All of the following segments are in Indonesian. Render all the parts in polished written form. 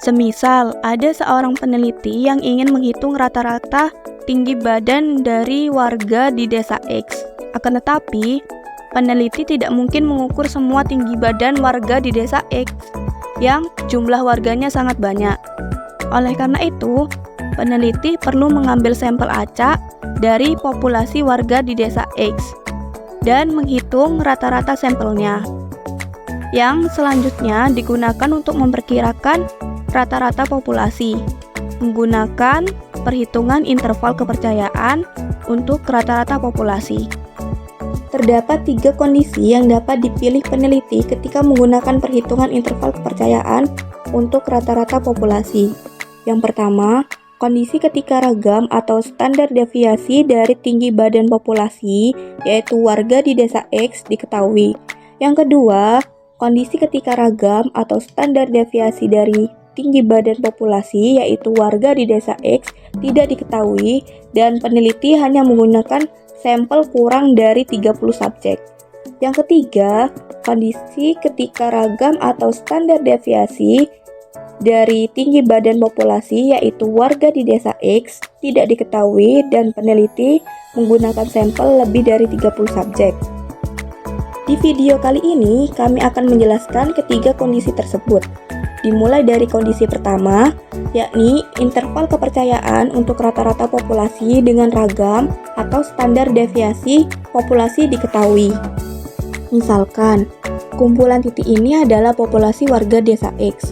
Semisal, ada seorang peneliti yang ingin menghitung rata-rata tinggi badan dari warga di desa X. Akan tetapi, peneliti tidak mungkin mengukur semua tinggi badan warga di desa X yang jumlah warganya sangat banyak. Oleh karena itu, peneliti perlu mengambil sampel acak dari populasi warga di desa X dan menghitung rata-rata sampelnya, yang selanjutnya digunakan untuk memperkirakan rata-rata populasi menggunakan perhitungan interval kepercayaan untuk rata-rata populasi. Terdapat 3 kondisi yang dapat dipilih peneliti ketika menggunakan perhitungan interval kepercayaan untuk rata-rata populasi. Yang pertama, kondisi ketika ragam atau standar deviasi dari tinggi badan populasi, yaitu warga di desa X, diketahui. Yang kedua, kondisi ketika ragam atau standar deviasi dari tinggi badan populasi, yaitu warga di desa X, tidak diketahui dan peneliti hanya menggunakan sampel kurang dari 30 subjek. Yang ketiga, kondisi ketika ragam atau standar deviasi dari tinggi badan populasi, yaitu warga di desa X, tidak diketahui dan peneliti menggunakan sampel lebih dari 30 subjek. Di video kali ini, kami akan menjelaskan ketiga kondisi tersebut. Dimulai dari kondisi pertama, yakni interval kepercayaan untuk rata-rata populasi dengan ragam atau standar deviasi populasi diketahui. Misalkan, kumpulan titik ini adalah populasi warga desa X.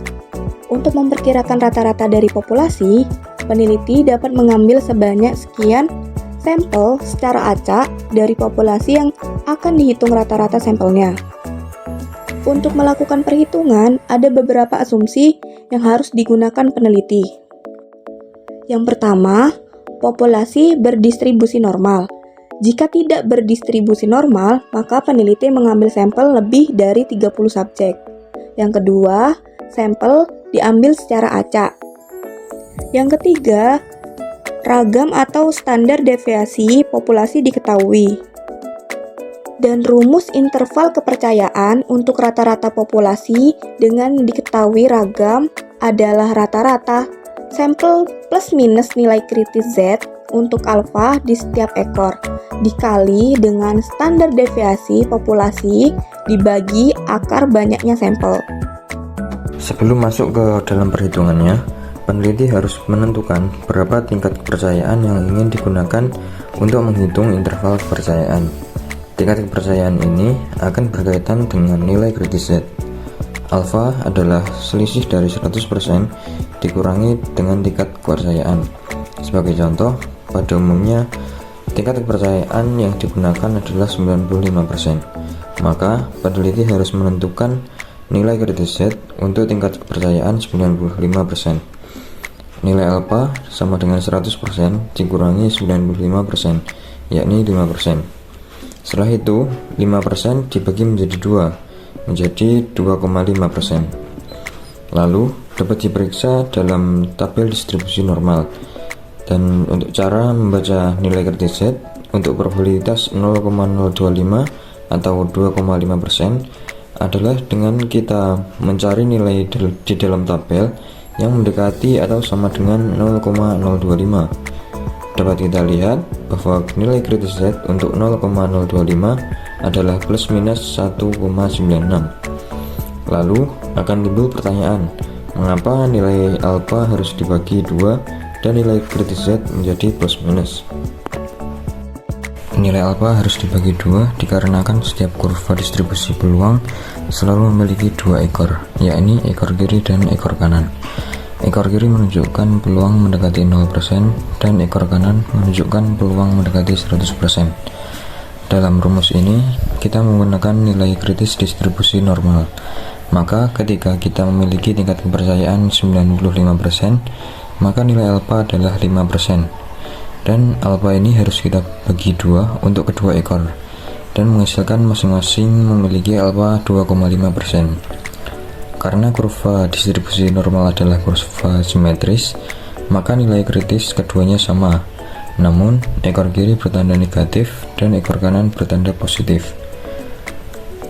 Untuk memperkirakan rata-rata dari populasi, peneliti dapat mengambil sebanyak sekian sampel secara acak dari populasi yang akan dihitung rata-rata sampelnya. Untuk melakukan perhitungan, ada beberapa asumsi yang harus digunakan peneliti. Yang pertama, populasi berdistribusi normal. Jika tidak berdistribusi normal, maka peneliti mengambil sampel lebih dari 30 subjek. Yang kedua, sampel diambil secara acak. Yang ketiga, ragam atau standar deviasi populasi diketahui. Dan rumus interval kepercayaan untuk rata-rata populasi dengan diketahui ragam adalah rata-rata sampel plus minus nilai kritis Z untuk alfa di setiap ekor dikali dengan standar deviasi populasi dibagi akar banyaknya sampel. Sebelum masuk ke dalam perhitungannya, peneliti harus menentukan berapa tingkat kepercayaan yang ingin digunakan untuk menghitung interval kepercayaan. Tingkat kepercayaan ini akan berkaitan dengan nilai kritis Z. Alfa adalah selisih dari 100% dikurangi dengan tingkat kepercayaan. Sebagai contoh, pada umumnya tingkat kepercayaan yang digunakan adalah 95%. Maka, peneliti harus menentukan nilai kritis Z untuk tingkat kepercayaan 95%. Nilai alfa sama dengan 100% dikurangi 95%, yakni 5%. Setelah itu, 5% dibagi menjadi 2, menjadi 2,5%. Lalu, dapat diperiksa dalam tabel distribusi normal. Dan untuk cara membaca nilai kritis Z, untuk probabilitas 0,025 atau 2,5% adalah dengan kita mencari nilai di dalam tabel yang mendekati atau sama dengan 0,025. Dapat kita lihat bahwa nilai kritis Z untuk 0,025 adalah plus minus 1,96. Lalu akan timbul pertanyaan, mengapa nilai alfa harus dibagi 2 dan nilai kritis Z menjadi plus minus? Nilai alfa harus dibagi 2 dikarenakan setiap kurva distribusi peluang selalu memiliki 2 ekor, yakni ekor kiri dan ekor kanan. Ekor kiri menunjukkan peluang mendekati 0% dan ekor kanan menunjukkan peluang mendekati 100%. Dalam rumus ini, kita menggunakan nilai kritis distribusi normal. Maka ketika kita memiliki tingkat kepercayaan 95%, maka nilai alfa adalah 5%. Dan alfa ini harus kita bagi 2 untuk kedua ekor dan menghasilkan masing-masing memiliki alfa 2,5%. Karena kurva distribusi normal adalah kurva simetris, maka nilai kritis keduanya sama. Namun, ekor kiri bertanda negatif dan ekor kanan bertanda positif.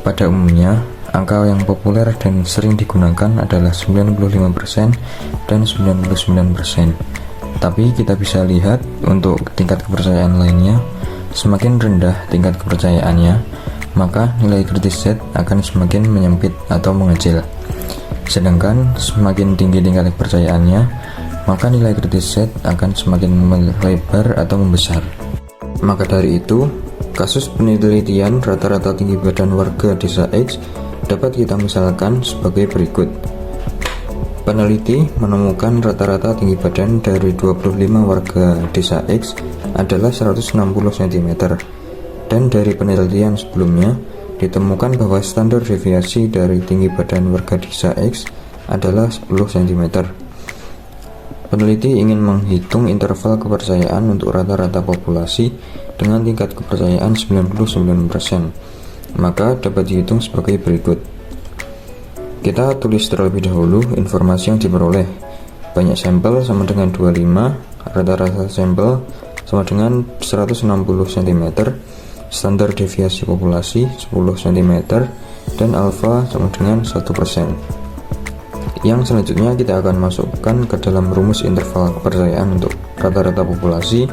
Pada umumnya, Angka yang populer dan sering digunakan adalah 95% dan 99%. Tapi kita bisa lihat untuk tingkat kepercayaan lainnya, semakin rendah tingkat kepercayaannya, maka nilai kritis Z akan semakin menyempit atau mengecil. Sedangkan semakin tinggi tingkat kepercayaannya, maka nilai kritis Z akan semakin melebar atau membesar. Maka dari itu, kasus penelitian rata-rata tinggi badan warga desa X dapat kita misalkan sebagai berikut. Peneliti menemukan rata-rata tinggi badan dari 25 warga desa X adalah 160 cm, dan dari penelitian sebelumnya ditemukan bahwa standar deviasi dari tinggi badan warga desa X adalah 10 cm. Peneliti ingin menghitung interval kepercayaan untuk rata-rata populasi dengan tingkat kepercayaan 99%. Maka dapat dihitung sebagai berikut. Kita tulis terlebih dahulu informasi yang diperoleh. Banyak sampel sama dengan 25, rata-rata sampel sama dengan 160 cm, standar deviasi populasi 10 cm, dan alfa sama dengan 1%. Yang selanjutnya kita akan masukkan ke dalam rumus interval kepercayaan untuk rata-rata populasi,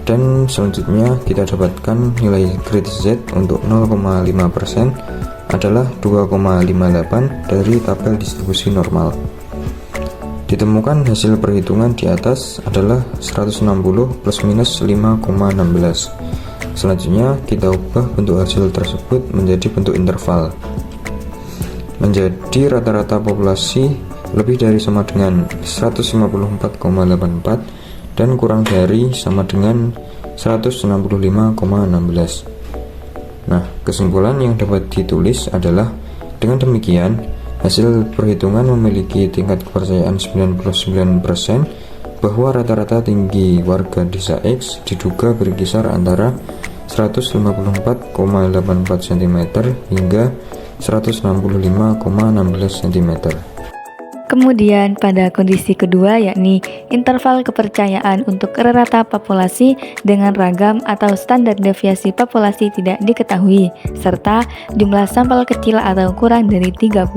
dan selanjutnya kita dapatkan nilai kritis Z untuk 0,5% adalah 2,58 dari tabel distribusi normal. Ditemukan hasil perhitungan di atas adalah 160 plus minus 5,16. Selanjutnya kita ubah bentuk hasil tersebut menjadi bentuk interval. Menjadi rata-rata populasi lebih dari sama dengan 154,84 dan kurang dari sama dengan 165,16. Nah, kesimpulan yang dapat ditulis adalah dengan demikian, hasil perhitungan memiliki tingkat kepercayaan 99% bahwa rata-rata tinggi warga desa X diduga berkisar antara 154,84 cm hingga 165,16 cm. Kemudian pada kondisi kedua yakni interval kepercayaan untuk rata populasi dengan ragam atau standar deviasi populasi tidak diketahui serta jumlah sampel kecil atau kurang dari 30.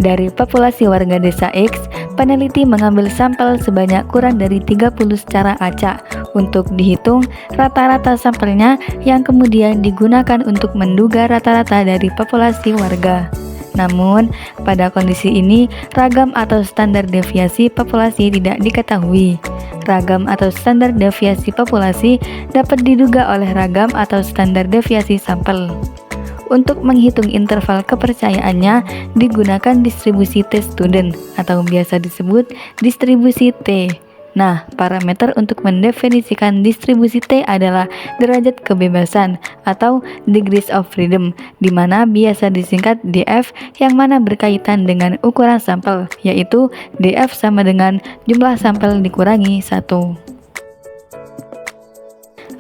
Dari populasi warga desa X, peneliti mengambil sampel sebanyak kurang dari 30 secara acak untuk dihitung rata-rata sampelnya yang kemudian digunakan untuk menduga rata-rata dari populasi warga. Namun, pada kondisi ini, ragam atau standar deviasi populasi tidak diketahui. Ragam atau standar deviasi populasi dapat diduga oleh ragam atau standar deviasi sampel. Untuk menghitung interval kepercayaannya, digunakan distribusi T-student atau biasa disebut distribusi T. Nah, parameter untuk mendefinisikan distribusi T adalah derajat kebebasan atau degrees of freedom, di mana biasa disingkat DF yang mana berkaitan dengan ukuran sampel, yaitu DF sama dengan jumlah sampel dikurangi 1.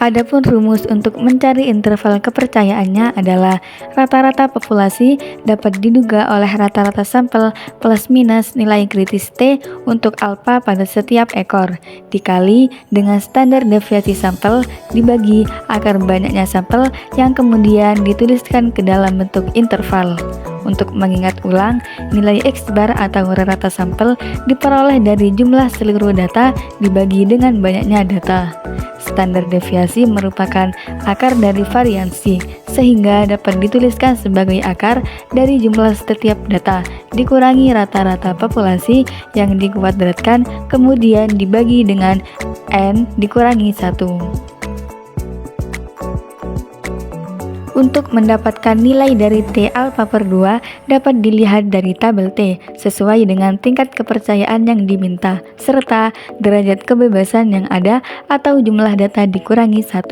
Adapun rumus untuk mencari interval kepercayaannya adalah rata-rata populasi dapat diduga oleh rata-rata sampel plus minus nilai kritis T untuk alfa pada setiap ekor dikali dengan standar deviasi sampel dibagi akar banyaknya sampel yang kemudian dituliskan ke dalam bentuk interval. Untuk mengingat ulang, nilai X bar atau rata sampel diperoleh dari jumlah seluruh data dibagi dengan banyaknya data. Standar deviasi merupakan akar dari variansi, sehingga dapat dituliskan sebagai akar dari jumlah setiap data dikurangi rata-rata populasi yang dikuadratkan kemudian dibagi dengan N dikurangi 1. Untuk mendapatkan nilai dari T alfa per 2 dapat dilihat dari tabel T sesuai dengan tingkat kepercayaan yang diminta serta derajat kebebasan yang ada atau jumlah data dikurangi 1.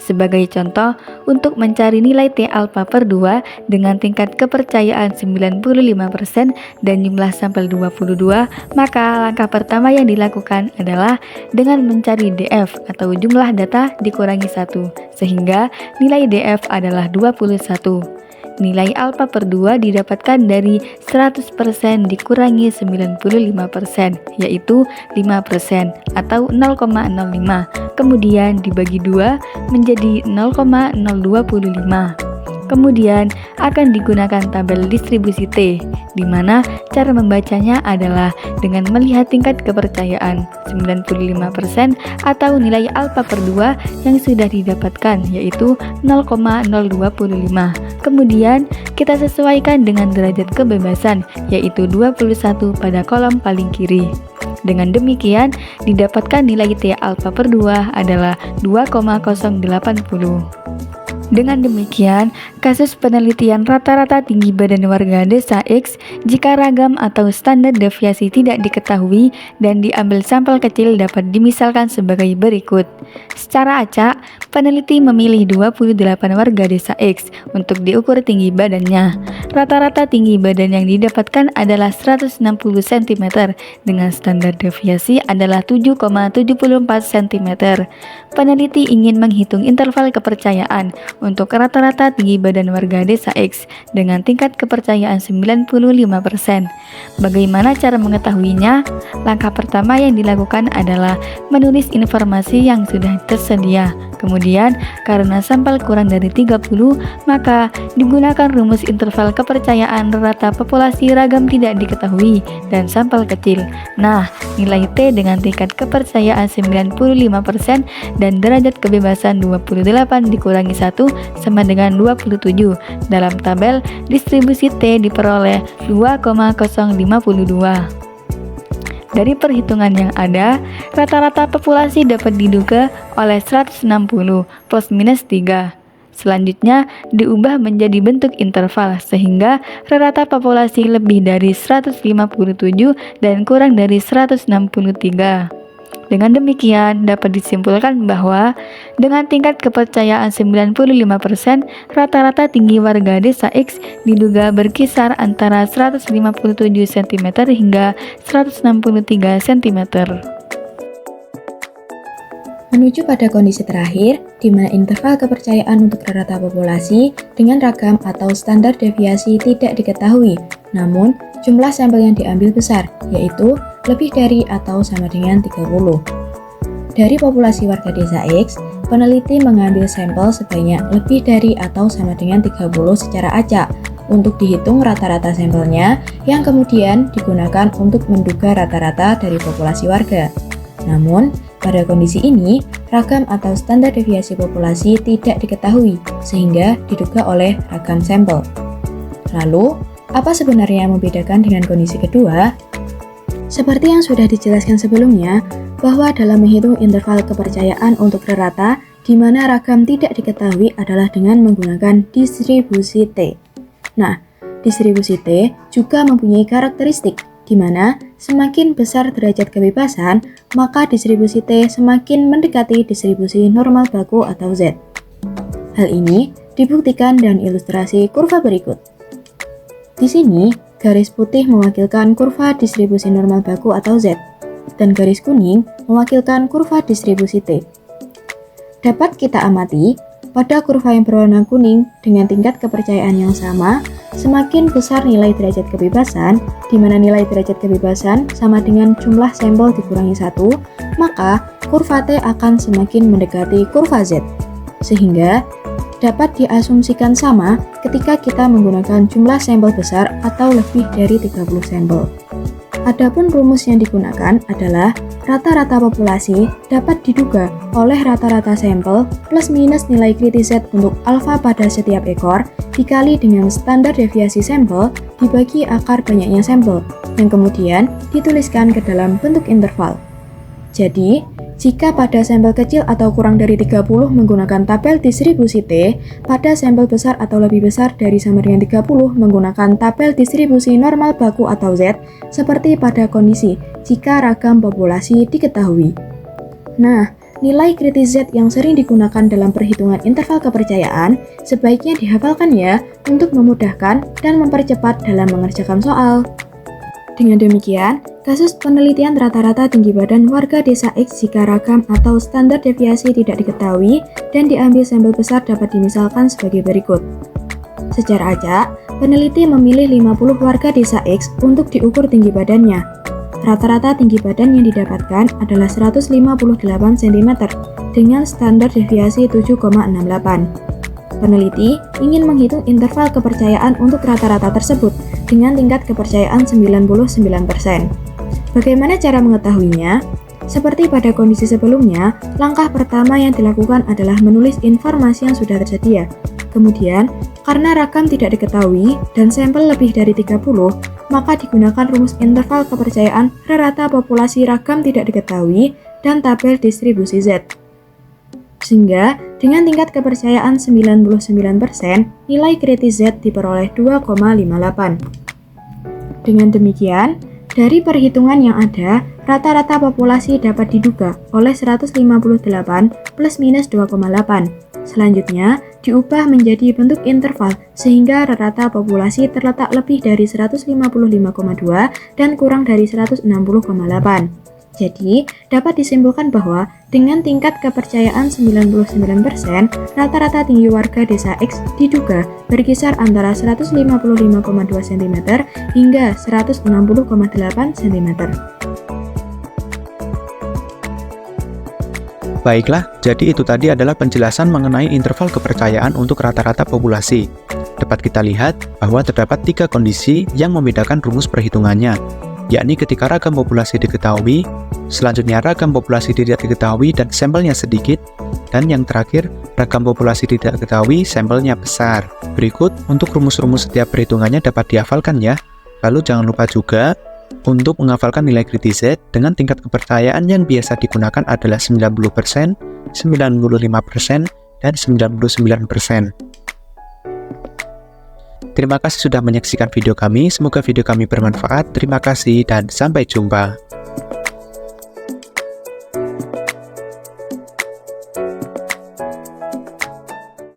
Sebagai contoh, untuk mencari nilai T alfa per 2 dengan tingkat kepercayaan 95% dan jumlah sampel 22, maka langkah pertama yang dilakukan adalah dengan mencari DF atau jumlah data dikurangi 1, sehingga nilai DF adalah 21. Nilai alfa per 2 didapatkan dari 100% dikurangi 95%, yaitu 5% atau 0,05, kemudian dibagi 2 menjadi 0,025. Kemudian akan digunakan tabel distribusi T, di mana cara membacanya adalah dengan melihat tingkat kepercayaan 95% atau nilai alfa per 2 yang sudah didapatkan, yaitu 0,025. Kemudian kita sesuaikan dengan derajat kebebasan, yaitu 21 pada kolom paling kiri. Dengan demikian, didapatkan nilai T alfa per 2 adalah 2,080. Dengan demikian, kasus penelitian rata-rata tinggi badan warga desa X jika ragam atau standar deviasi tidak diketahui dan diambil sampel kecil dapat dimisalkan sebagai berikut. Secara acak, peneliti memilih 28 warga desa X untuk diukur tinggi badannya. Rata-rata tinggi badan yang didapatkan adalah 160 cm dengan standar deviasi adalah 7,74 cm. Peneliti ingin menghitung interval kepercayaan untuk rata-rata tinggi badan warga desa X dengan tingkat kepercayaan 95%. Bagaimana cara mengetahuinya? Langkah pertama yang dilakukan adalah menulis informasi yang sudah tersedia. Kemudian, karena sampel kurang dari 30, maka digunakan rumus interval kepercayaan rata populasi ragam tidak diketahui dan sampel kecil. Nah, nilai T dengan tingkat kepercayaan 95% dan derajat kebebasan 28 dikurangi 1 sama dengan 27. Dalam tabel, distribusi T diperoleh 2,052. Dari perhitungan yang ada, rata-rata populasi dapat diduga oleh 160 plus minus 3. Selanjutnya, diubah menjadi bentuk interval sehingga rata populasi lebih dari 157 dan kurang dari 163. Dengan demikian, dapat disimpulkan bahwa dengan tingkat kepercayaan 95%, rata-rata tinggi warga desa X diduga berkisar antara 157 cm hingga 163 cm. Menuju pada kondisi terakhir, di mana interval kepercayaan untuk rata populasi dengan ragam atau standar deviasi tidak diketahui, namun jumlah sampel yang diambil besar, yaitu lebih dari atau sama dengan 30. Dari populasi warga desa X, peneliti mengambil sampel sebanyak lebih dari atau sama dengan 30 secara acak untuk dihitung rata-rata sampelnya yang kemudian digunakan untuk menduga rata-rata dari populasi warga. Namun, pada kondisi ini, ragam atau standar deviasi populasi tidak diketahui sehingga diduga oleh ragam sampel. Lalu, apa sebenarnya yang membedakan dengan kondisi kedua? Seperti yang sudah dijelaskan sebelumnya, bahwa dalam menghitung interval kepercayaan untuk rata, di mana ragam tidak diketahui adalah dengan menggunakan distribusi T. Nah, distribusi T juga mempunyai karakteristik, di mana semakin besar derajat kebebasan, maka distribusi T semakin mendekati distribusi normal baku atau Z. Hal ini dibuktikan dengan ilustrasi kurva berikut. Di sini, garis putih mewakilkan kurva distribusi normal baku atau Z, dan garis kuning mewakilkan kurva distribusi T. Dapat kita amati, pada kurva yang berwarna kuning dengan tingkat kepercayaan yang sama, semakin besar nilai derajat kebebasan, di mana nilai derajat kebebasan sama dengan jumlah sampel dikurangi 1, maka kurva T akan semakin mendekati kurva Z. Sehingga, dapat diasumsikan sama ketika kita menggunakan jumlah sampel besar atau lebih dari 30 sampel. Adapun rumus yang digunakan adalah rata-rata populasi dapat diduga oleh rata-rata sampel plus minus nilai kritis Z untuk alfa pada setiap ekor dikali dengan standar deviasi sampel dibagi akar banyaknya sampel yang kemudian dituliskan ke dalam bentuk interval. Jadi, jika pada sampel kecil atau kurang dari 30 menggunakan tabel distribusi T, pada sampel besar atau lebih besar dari sama dengan 30 menggunakan tabel distribusi normal baku atau Z, seperti pada kondisi jika ragam populasi diketahui. Nah, nilai kritis Z yang sering digunakan dalam perhitungan interval kepercayaan sebaiknya dihafalkan ya untuk memudahkan dan mempercepat dalam mengerjakan soal. Dengan demikian, kasus penelitian rata-rata tinggi badan warga desa X jika ragam atau standar deviasi tidak diketahui dan diambil sampel besar dapat dimisalkan sebagai berikut. Secara acak, peneliti memilih 50 warga desa X untuk diukur tinggi badannya. Rata-rata tinggi badan yang didapatkan adalah 158 cm dengan standar deviasi 7,68. Peneliti ingin menghitung interval kepercayaan untuk rata-rata tersebut dengan tingkat kepercayaan 99%. Bagaimana cara mengetahuinya? Seperti pada kondisi sebelumnya, langkah pertama yang dilakukan adalah menulis informasi yang sudah tersedia. Kemudian, karena ragam tidak diketahui dan sampel lebih dari 30, maka digunakan rumus interval kepercayaan rata populasi ragam tidak diketahui dan tabel distribusi Z. Sehingga, dengan tingkat kepercayaan 99%, nilai kritis Z diperoleh 2,58. Dengan demikian, dari perhitungan yang ada, rata-rata populasi dapat diduga oleh 158 plus minus 2,8. Selanjutnya, diubah menjadi bentuk interval sehingga rata populasi terletak lebih dari 155,2 dan kurang dari 160,8. Jadi, dapat disimpulkan bahwa dengan tingkat kepercayaan 99%, rata-rata tinggi warga desa X diduga berkisar antara 155,2 cm hingga 160,8 cm. Baiklah, jadi itu tadi adalah penjelasan mengenai interval kepercayaan untuk rata-rata populasi. Dapat kita lihat bahwa terdapat 3 kondisi yang membedakan rumus perhitungannya, yakni ketika ragam populasi diketahui, selanjutnya ragam populasi tidak diketahui dan sampelnya sedikit, dan yang terakhir, ragam populasi tidak diketahui, sampelnya besar. Berikut, untuk rumus-rumus setiap perhitungannya dapat dihafalkan ya. Lalu jangan lupa juga untuk menghafalkan nilai kritis Z dengan tingkat kepercayaan yang biasa digunakan adalah 90%, 95%, dan 99%. Terima kasih sudah menyaksikan video kami, semoga video kami bermanfaat. Terima kasih dan sampai jumpa.